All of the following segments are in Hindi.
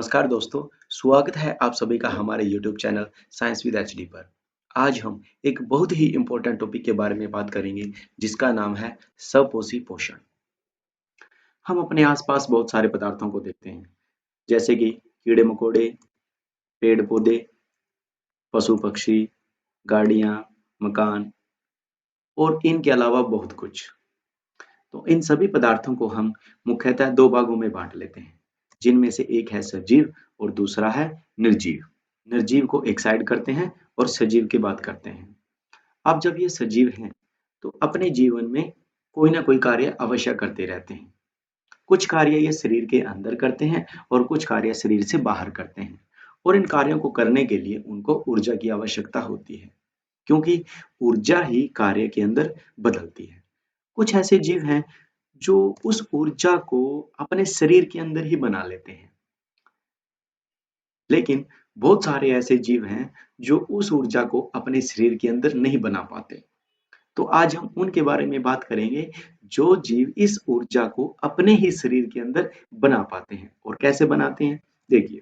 नमस्कार दोस्तों, स्वागत है आप सभी का हमारे YouTube channel science with HD पर। आज हम एक बहुत ही इम्पोर्टेंट टॉपिक के बारे में बात करेंगे जिसका नाम है सपोषी पोषण। हम अपने आसपास बहुत सारे पदार्थों को देखते हैं जैसे कि कीड़े मकोड़े, पेड़ पौधे, पशु पक्षी, गाड़ियाँ, मकान और इनके अलावा बहुत कुछ। तो इन सभी पदार्थों को हम मुख्यतः दो भागों में बांट लेते हैं जिनमें से एक है सजीव और दूसरा है निर्जीव। निर्जीव को एक साइड करते हैं और सजीव की बात करते हैं। अब जब ये सजीव हैं तो अपने जीवन में कोई ना कोई कार्य अवश्य करते रहते हैं। कुछ कार्य ये शरीर के अंदर करते हैं और कुछ कार्य शरीर से बाहर करते हैं और इन कार्यों को करने के लिए उनको ऊर्जा की आवश्यकता होती है क्योंकि ऊर्जा ही कार्य के अंदर बदलती है। कुछ ऐसे जीव हैं जो उस ऊर्जा को अपने शरीर के अंदर ही बना लेते हैं, लेकिन बहुत सारे ऐसे जीव हैं जो उस ऊर्जा को अपने शरीर के अंदर नहीं बना पाते। तो आज हम उनके बारे में बात करेंगे जो जीव इस ऊर्जा को अपने ही शरीर के अंदर बना पाते हैं। और कैसे बनाते हैं? देखिए,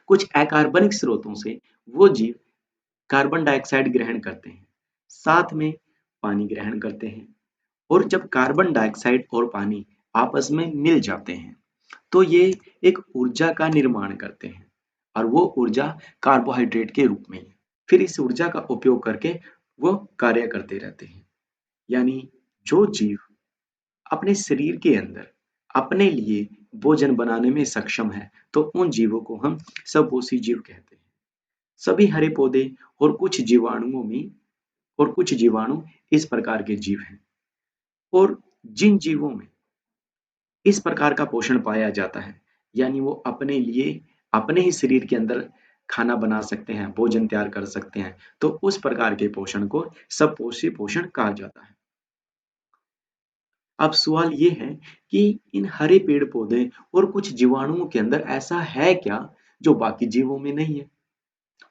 कुछ अकार्बनिक स्रोतों से वो जीव कार्बन डाइऑक्साइड ग्रहण करते हैं, साथ में पानी ग्रहण करते हैं और जब कार्बन डाइऑक्साइड और पानी आपस में मिल जाते हैं तो ये एक ऊर्जा का निर्माण करते हैं और वो ऊर्जा कार्बोहाइड्रेट के रूप में है। फिर इस ऊर्जा का उपयोग करके वो कार्य करते रहते हैं। यानी जो जीव अपने शरीर के अंदर अपने लिए भोजन बनाने में सक्षम है तो उन जीवों को हम सपोषी जीव कहते हैं। सभी हरे पौधे और कुछ जीवाणुओं में और कुछ जीवाणु इस प्रकार के जीव हैं और जिन जीवों में इस प्रकार का पोषण पाया जाता है यानी वो अपने लिए अपने ही शरीर के अंदर खाना बना सकते हैं, भोजन तैयार कर सकते हैं, तो उस प्रकार के पोषण को सपोषी पोषण कहा जाता है। अब सवाल ये है कि इन हरे पेड़ पौधे और कुछ जीवाणुओं के अंदर ऐसा है क्या जो बाकी जीवों में नहीं है?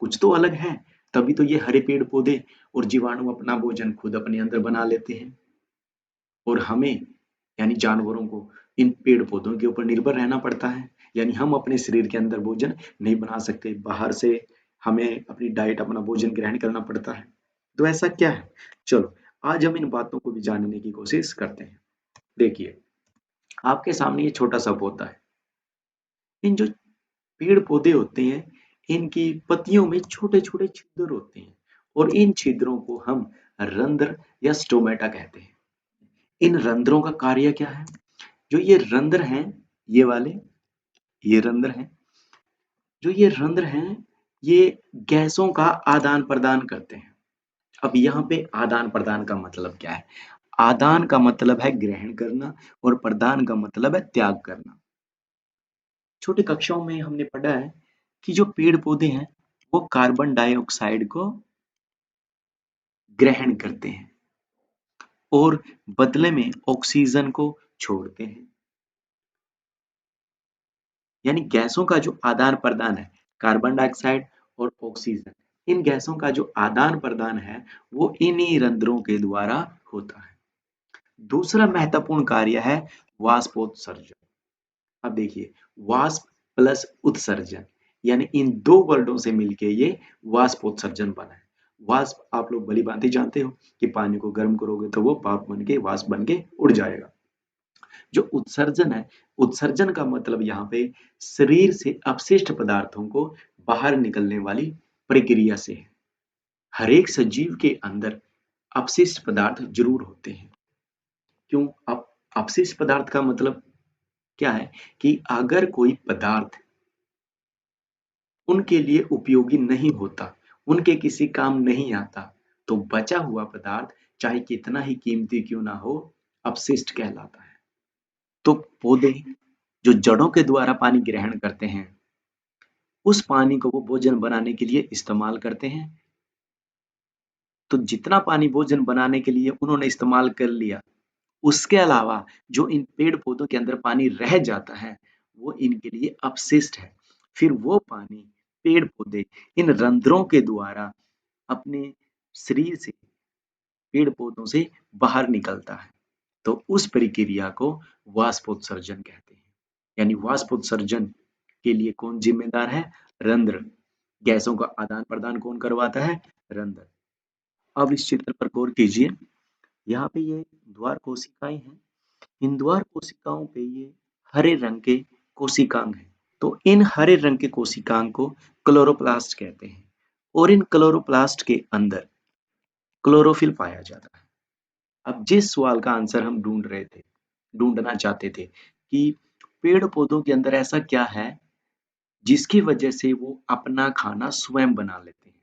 कुछ तो अलग है, तभी तो ये हरे पेड़ पौधे और जीवाणु अपना भोजन खुद अपने अंदर बना लेते हैं और हमें यानी जानवरों को इन पेड़ पौधों के ऊपर निर्भर रहना पड़ता है। यानी हम अपने शरीर के अंदर भोजन नहीं बना सकते, बाहर से हमें अपनी डाइट अपना भोजन ग्रहण करना पड़ता है। तो ऐसा क्या है? चलो आज हम इन बातों को भी जानने की कोशिश करते हैं। देखिए, आपके सामने ये छोटा सा पौधा है। इन जो पेड़ पौधे होते हैं इनकी पत्तियों में छोटे छोटे छिद्र होते हैं और इन छिद्रों को हम रंध्र या स्टोमेटा कहते हैं। इन रंध्रों का कार्य क्या है? जो ये रंध्र हैं, ये वाले ये रंध्र हैं, जो ये रंध्र हैं ये गैसों का आदान प्रदान करते हैं। अब यहाँ पे आदान प्रदान का मतलब क्या है? आदान का मतलब है ग्रहण करना और प्रदान का मतलब है त्याग करना। छोटी कक्षाओं में हमने पढ़ा है कि जो पेड़ पौधे हैं वो कार्बन डाइऑक्साइड को ग्रहण करते हैं और बदले में ऑक्सीजन को छोड़ते हैं। यानी गैसों का जो आदान प्रदान है, कार्बन डाइऑक्साइड और ऑक्सीजन, इन गैसों का जो आदान प्रदान है वो इन्हीं रंध्रों के द्वारा होता है। दूसरा महत्वपूर्ण कार्य है वाष्पोत्सर्जन। अब देखिए, वाष्प प्लस उत्सर्जन यानी इन दो वर्डों से मिलके ये वाष्पोत्सर्जन बना है। वाष्प आप लोग भली भांति जानते हो कि पानी को गर्म करोगे तो वो भाप बन के वाष्प बन के उड़ जाएगा। जो उत्सर्जन है, उत्सर्जन का मतलब यहाँ पे शरीर से अपशिष्ट पदार्थों को बाहर निकलने वाली प्रक्रिया से है। हर एक सजीव के अंदर अपशिष्ट पदार्थ जरूर होते हैं। क्यों? अब अपशिष्ट पदार्थ का मतलब क्या है कि अगर कोई पदार्थ उनके लिए उपयोगी नहीं होता, उनके किसी काम नहीं आता, तो बचा हुआ पदार्थ चाहे कितना ही कीमती क्यों ना हो, अपशिष्ट कहलाता है। तो पौधे जो जड़ों के द्वारा पानी ग्रहण करते हैं, उस पानी को वो भोजन बनाने के लिए इस्तेमाल करते हैं। तो जितना पानी भोजन बनाने के लिए उन्होंने इस्तेमाल कर लिया, उसके अलावा जो इन पेड़ पौधों के अंदर पानी रह जाता है, वो इनके लिए अपशिष्ट है। फिर वो पानी पेड़ पौधे इन रंध्रों के द्वारा अपने शरीर से पेड़ पौधों से बाहर निकलता है। तो उस प्रक्रिया को वाष्पोत्सर्जन कहते हैं। यानी वाष्पोत्सर्जन के लिए कौन जिम्मेदार है? रंध्र। गैसों का आदान प्रदान कौन करवाता है? रंध्र। अब इस चित्र पर गौर कीजिए, यहाँ पे ये द्वार कोशिकाएं हैं। इन द्वार कोशिकाओं पे ये हरे रंग के कोशिकांग हैं। तो इन हरे रंग के कोशिकांग को क्लोरोप्लास्ट कहते हैं और इन क्लोरोप्लास्ट के अंदर क्लोरोफिल पाया जाता है। अब जिस सवाल का आंसर हम ढूंढना चाहते थे कि पेड़ पौधों के अंदर ऐसा क्या है जिसकी वजह से वो अपना खाना स्वयं बना लेते हैं,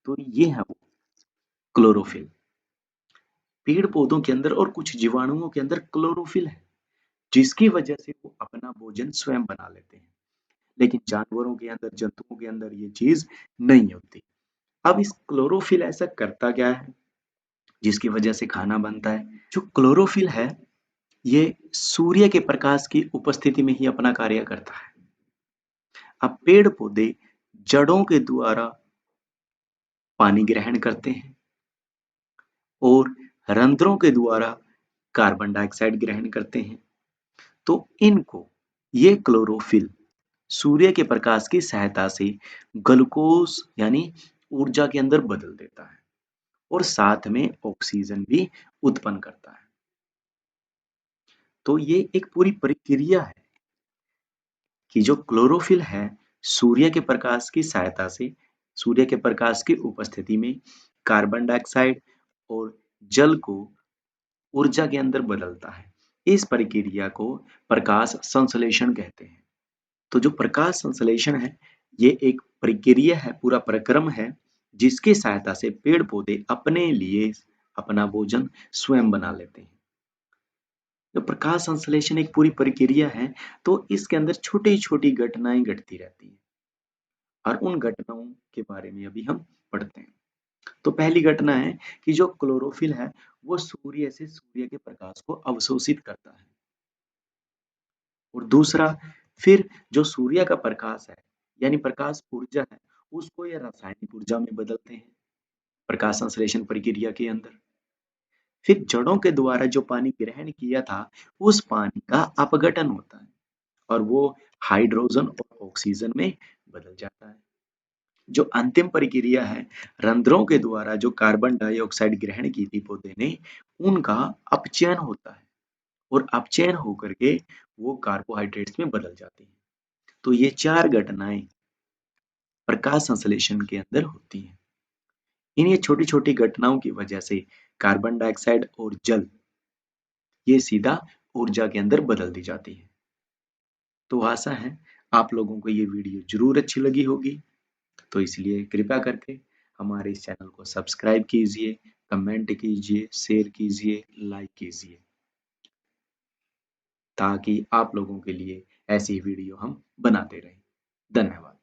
तो ये है वो क्लोरोफिल। पेड़ पौधों के अंदर और कुछ जीवाणुओं के अंदर क्लोरोफिल है जिसकी वजह से वो अपना भोजन स्वयं बना लेते हैं, लेकिन जानवरों के अंदर, जंतुओं के अंदर ये चीज नहीं होती। अब इस क्लोरोफिल ऐसा करता क्या है जिसकी वजह से खाना बनता है? जो क्लोरोफिल है ये सूर्य के प्रकाश की उपस्थिति में ही अपना कार्य करता है। अब पेड़ पौधे जड़ों के द्वारा पानी ग्रहण करते हैं और रंध्रों के द्वारा कार्बन डाइऑक्साइड ग्रहण करते हैं। तो इनको ये क्लोरोफिल सूर्य के प्रकाश की सहायता से ग्लूकोज यानी ऊर्जा के अंदर बदल देता है और साथ में ऑक्सीजन भी उत्पन्न करता है। तो ये एक पूरी प्रक्रिया है कि जो क्लोरोफिल है सूर्य के प्रकाश की सहायता से, सूर्य के प्रकाश की उपस्थिति में कार्बन डाइऑक्साइड और जल को ऊर्जा के अंदर बदलता है। इस प्रक्रिया को प्रकाश संश्लेषण कहते हैं। तो जो प्रकाश संश्लेषण है ये एक प्रक्रिया है, पूरा प्रक्रम है जिसकी सहायता से पेड़ पौधे अपने लिए अपना भोजन स्वयं बना लेते हैं। जो प्रकाश संश्लेषण एक पूरी प्रक्रिया है तो इसके अंदर छोटी छोटी घटनाएं घटती रहती हैं और उन घटनाओं के बारे में अभी हम पढ़ते हैं। तो पहली घटना है कि जो क्लोरोफिल है वो सूर्य से सूर्य के प्रकाश को अवशोषित करता है और दूसरा, फिर जो सूर्य का प्रकाश है यानी प्रकाश ऊर्जा है उसको ये रासायनिक ऊर्जा में बदलते हैं प्रकाश संश्लेषण प्रक्रिया के अंदर। फिर जड़ों के द्वारा जो पानी ग्रहण किया था उस पानी का अपघटन होता है और वो हाइड्रोजन और ऑक्सीजन में बदल जाता है। जो अंतिम प्रक्रिया है, रंध्रों के द्वारा जो कार्बन डाइऑक्साइड ग्रहण की थी पौधे ने उनका अपचयन होता है और अपचयन होकर के वो कार्बोहाइड्रेट्स में बदल जाती है। तो ये चार घटनाएं प्रकाश संश्लेषण के अंदर होती हैं। इन ये छोटी छोटी घटनाओं की वजह से कार्बन डाइऑक्साइड और जल ये सीधा ऊर्जा के अंदर बदल दी जाती है। तो आशा है आप लोगों को ये वीडियो जरूर अच्छी लगी होगी, तो इसलिए कृपया करके हमारे इस चैनल को सब्सक्राइब कीजिए, कमेंट कीजिए, शेयर कीजिए, लाइक कीजिए ताकि आप लोगों के लिए ऐसी वीडियो हम बनाते रहें। धन्यवाद।